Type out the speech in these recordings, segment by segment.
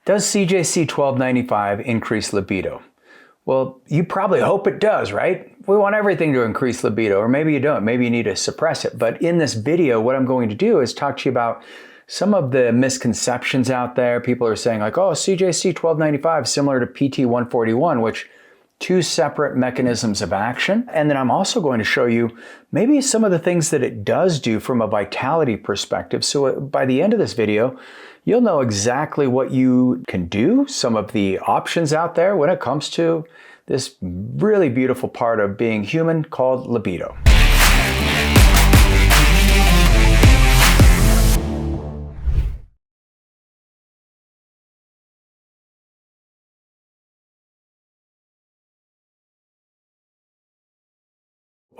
Does CJC-1295 increase libido? Well, you probably hope it does, right? We want everything to increase libido, or maybe you don't. Maybe you need to suppress it. But in this video, what I'm going to do is talk to you about some of the misconceptions out there. People are saying like, oh, CJC-1295 similar to PT-141, which two separate mechanisms of action. And then I'm also going to show you maybe some of the things that it does do from a vitality perspective. So by the end of this video, you'll know exactly what you can do, some of the options out there when it comes to this really beautiful part of being human called libido.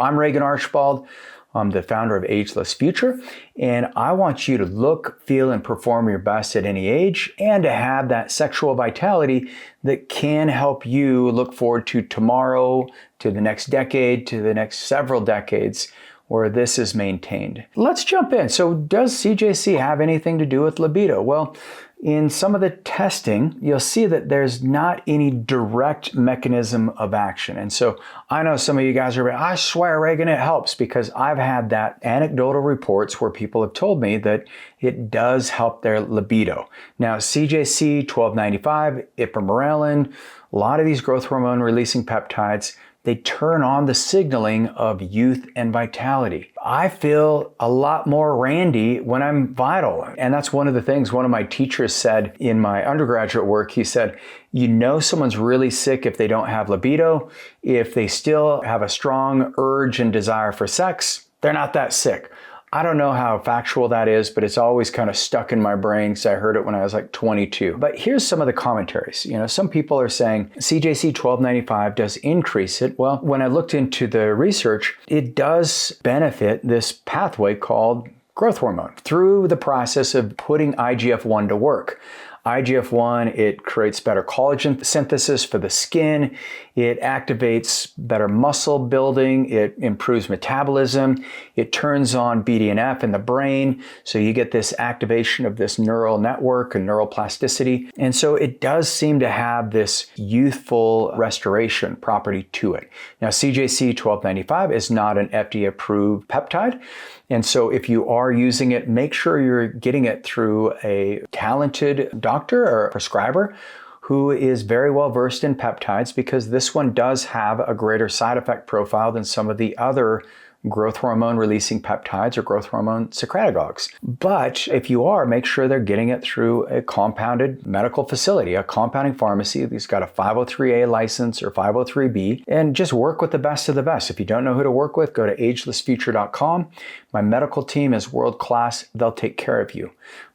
I'm Regan Archibald. I'm the founder of Ageless Future, and I want you to look, feel, and perform your best at any age, and to have that sexual vitality that can help you look forward to tomorrow, to the next decade, to the next several decades, where this is maintained. Let's jump in. So does CJC have anything to do with libido? Well, in some of the testing, you'll see that there's not any direct mechanism of action. And so I know some of you guys are, I swear, Regan, it helps, because I've had that anecdotal reports where people have told me that it does help their libido. Now, CJC-1295, Ipamorelin, a lot of these growth hormone releasing peptides, they turn on the signaling of youth and vitality. I feel a lot more randy when I'm vital. And that's one of the things one of my teachers said in my undergraduate work. He said, you know someone's really sick if they don't have libido. If they still have a strong urge and desire for sex, they're not that sick. I don't know how factual that is, but it's always kind of stuck in my brain because I heard it when I was like 22. But here's some of the commentaries. You know, some people are saying CJC-1295 does increase it. Well, when I looked into the research, it does benefit this pathway called growth hormone through the process of putting IGF-1 to work. IGF-1, it creates better collagen synthesis for the skin. It activates better muscle building. It improves metabolism. It turns on BDNF in the brain. So you get this activation of this neural network and neuroplasticity. And so it does seem to have this youthful restoration property to it. Now, CJC-1295 is not an FDA-approved peptide. And so if you are using it, make sure you're getting it through a talented doctor or prescriber who is very well versed in peptides, because this one does have a greater side effect profile than some of the other growth hormone releasing peptides or growth hormone secretagogues. But if you are, make sure they're getting it through a compounded medical facility, a compounding pharmacy that's got a 503A license or 503B, and just work with the best of the best. If you don't know who to work with, go to agelessfuture.com. My medical team is world class. They'll take care of you.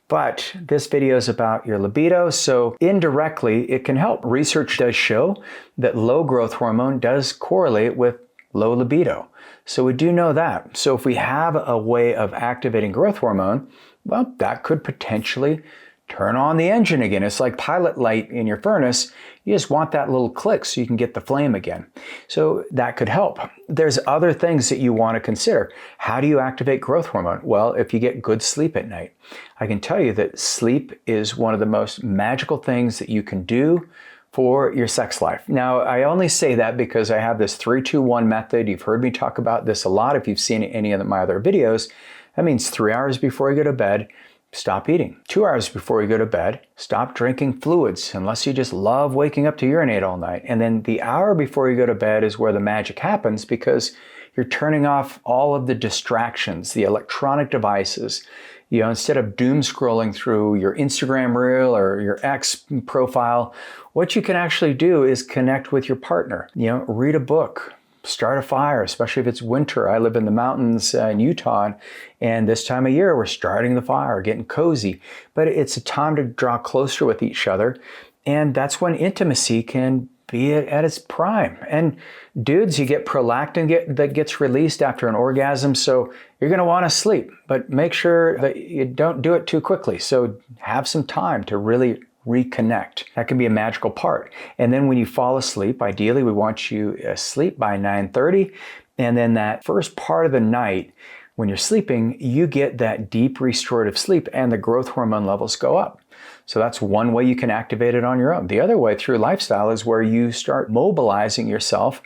But this video is about your libido, so indirectly it can help. Research does show that low growth hormone does correlate with low libido. So we do know that. So if we have a way of activating growth hormone, well, that could potentially turn on the engine again. It's like pilot light in your furnace. You just want that little click so you can get the flame again. So that could help. There's other things that you want to consider. How do you activate growth hormone? Well, if you get good sleep at night. I can tell you that sleep is one of the most magical things that you can do for your sex life. Now, I only say that because I have this 3-2-1 method. You've heard me talk about this a lot if you've seen any of my other videos. That means 3 hours before you go to bed, stop eating. 2 hours before you go to bed, stop drinking fluids, unless you just love waking up to urinate all night. And then the hour before you go to bed is where the magic happens, because you're turning off all of the distractions, the electronic devices. You know, instead of doom scrolling through your Instagram reel or your X profile, what you can actually do is connect with your partner. You know, read a book, start a fire, especially if it's winter. I live in the mountains in Utah, and this time of year we're starting the fire, getting cozy. But it's a time to draw closer with each other, and that's when intimacy can be at its prime. And dudes, you get prolactin that gets released after an orgasm, so you're going to want to sleep, but make sure that you don't do it too quickly. So have some time to really reconnect. That can be a magical part. And then when you fall asleep, ideally we want you asleep by 9:30, and then that first part of the night when you're sleeping, you get that deep restorative sleep and the growth hormone levels go up. So that's one way you can activate it on your own. The other way through lifestyle is where you start mobilizing yourself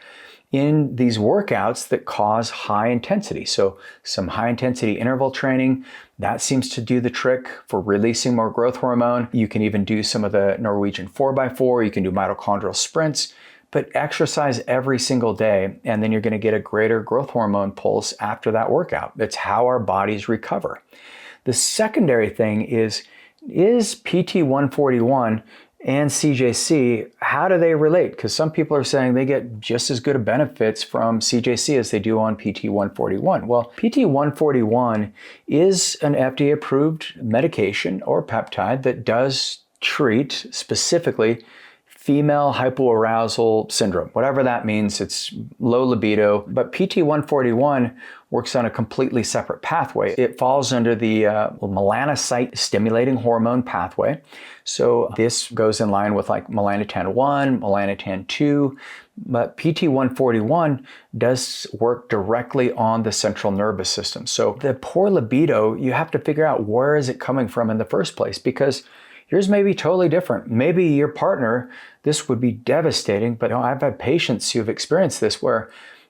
in these workouts that cause high intensity. So some high intensity interval training, that seems to do the trick for releasing more growth hormone. You can even do some of the Norwegian 4x4, you can do mitochondrial sprints, but exercise every single day, and then you're going to get a greater growth hormone pulse after that workout. That's how our bodies recover. The secondary thing is PT-141 and CJC, how do they relate? Because some people are saying they get just as good of benefits from CJC as they do on PT-141. Well, PT-141 is an FDA-approved medication or peptide that does treat specifically female hypoarousal syndrome. Whatever that means, it's low libido. But PT-141 works on a completely separate pathway. It falls under the melanocyte stimulating hormone pathway. So this goes in line with like melanotan 1, melanotan 2, but PT-141 does work directly on the central nervous system. So the poor libido, you have to figure out where is it coming from in the first place, because yours may be totally different. Maybe your partner, this would be devastating, but I've had patients who have experienced this where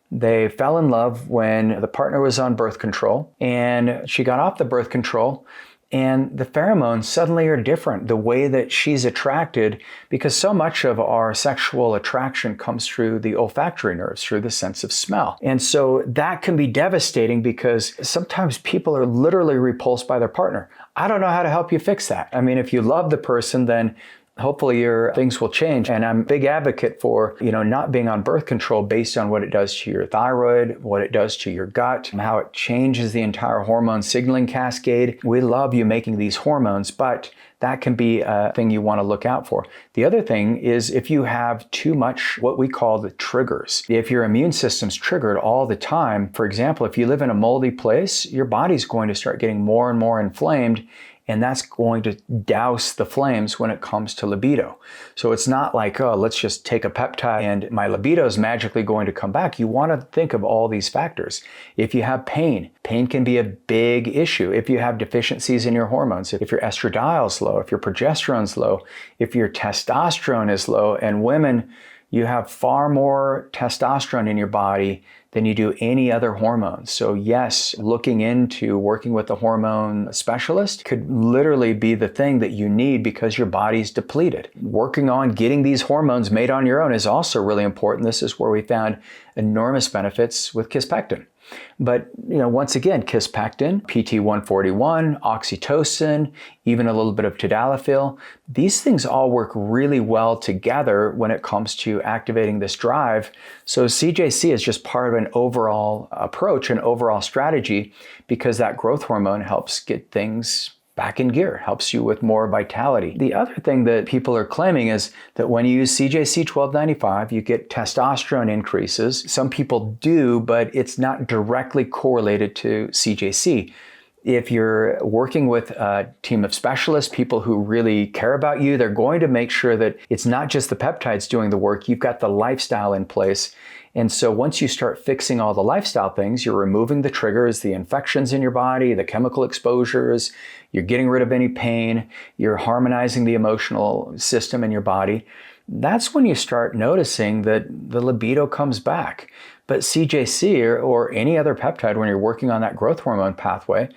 they fell in love when the partner was on birth control and she got off the birth control and the pheromones suddenly are different, the way that she's attracted, because so much of our sexual attraction comes through the olfactory nerves, through the sense of smell. And so that can be devastating because sometimes people are literally repulsed by their partner. I don't know how to help you fix that. I mean, if you love the person, then hopefully your things will change. And I'm a big advocate for, not being on birth control based on what it does to your thyroid, what it does to your gut, and how it changes the entire hormone signaling cascade. We love you making these hormones, but that can be a thing you want to look out for. The other thing is if you have too much what we call the triggers. If your immune system's triggered all the time, for example, if you live in a moldy place, your body's going to start getting more and more inflamed, and that's going to douse the flames when it comes to libido. So it's not like, oh, let's just take a peptide and my libido is magically going to come back. You want to think of all these factors. If you have pain can be a big issue. If you have deficiencies in your hormones, if your estradiol's low, if your progesterone's low, if your testosterone is low, and women, you have far more testosterone in your body than you do any other hormones. So yes, looking into working with a hormone specialist could literally be the thing that you need because your body's depleted. Working on getting these hormones made on your own is also really important. This is where we found enormous benefits with Kispectin. But, once again, Kispectin, PT-141, oxytocin, even a little bit of tadalafil, these things all work really well together when it comes to activating this drive. So CJC is just part of an overall approach, an overall strategy, because that growth hormone helps get things back in gear, helps you with more vitality. The other thing that people are claiming is that when you use CJC-1295, you get testosterone increases. Some people do, but it's not directly correlated to CJC. If you're working with a team of specialists, people who really care about you, they're going to make sure that it's not just the peptides doing the work, you've got the lifestyle in place. And so once you start fixing all the lifestyle things, you're removing the triggers, the infections in your body, the chemical exposures, you're getting rid of any pain, you're harmonizing the emotional system in your body. That's when you start noticing that the libido comes back. But CJC or any other peptide, when you're working on that growth hormone pathway,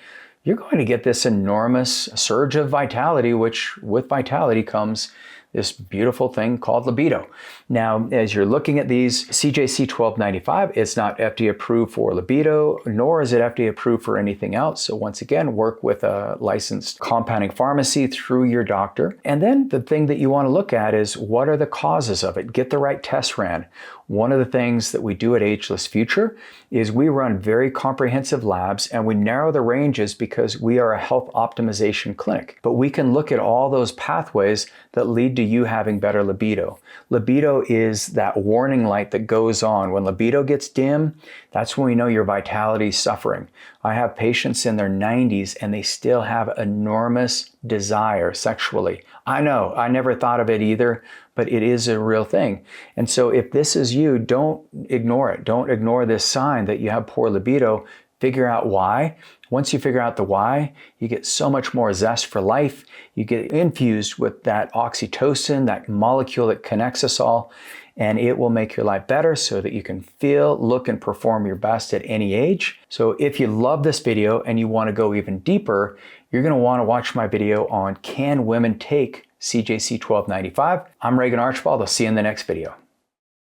you're going to get this enormous surge of vitality, which with vitality comes this beautiful thing called libido. Now, as you're looking at these, CJC-1295, it's not FDA approved for libido, nor is it FDA approved for anything else. So once again, work with a licensed compounding pharmacy through your doctor. And then the thing that you want to look at is what are the causes of it? Get the right tests ran. One of the things that we do at Ageless Future is we run very comprehensive labs and we narrow the ranges because we are a health optimization clinic. But we can look at all those pathways that lead to you having better libido. Libido is that warning light that goes on. When libido gets dim, that's when we know your vitality is suffering. I have patients in their 90s and they still have enormous desire sexually. I know, I never thought of it either, but it is a real thing. And so if this is you, don't ignore it. Don't ignore this sign that you have poor libido. figure out why. Once you figure out the why, you get so much more zest for life. You get infused with that oxytocin, that molecule that connects us all, and it will make your life better so that you can feel, look, and perform your best at any age. So if you love this video and you want to go even deeper, you're going to want to watch my video on Can Women Take CJC-1295? I'm Regan Archibald. I'll see you in the next video.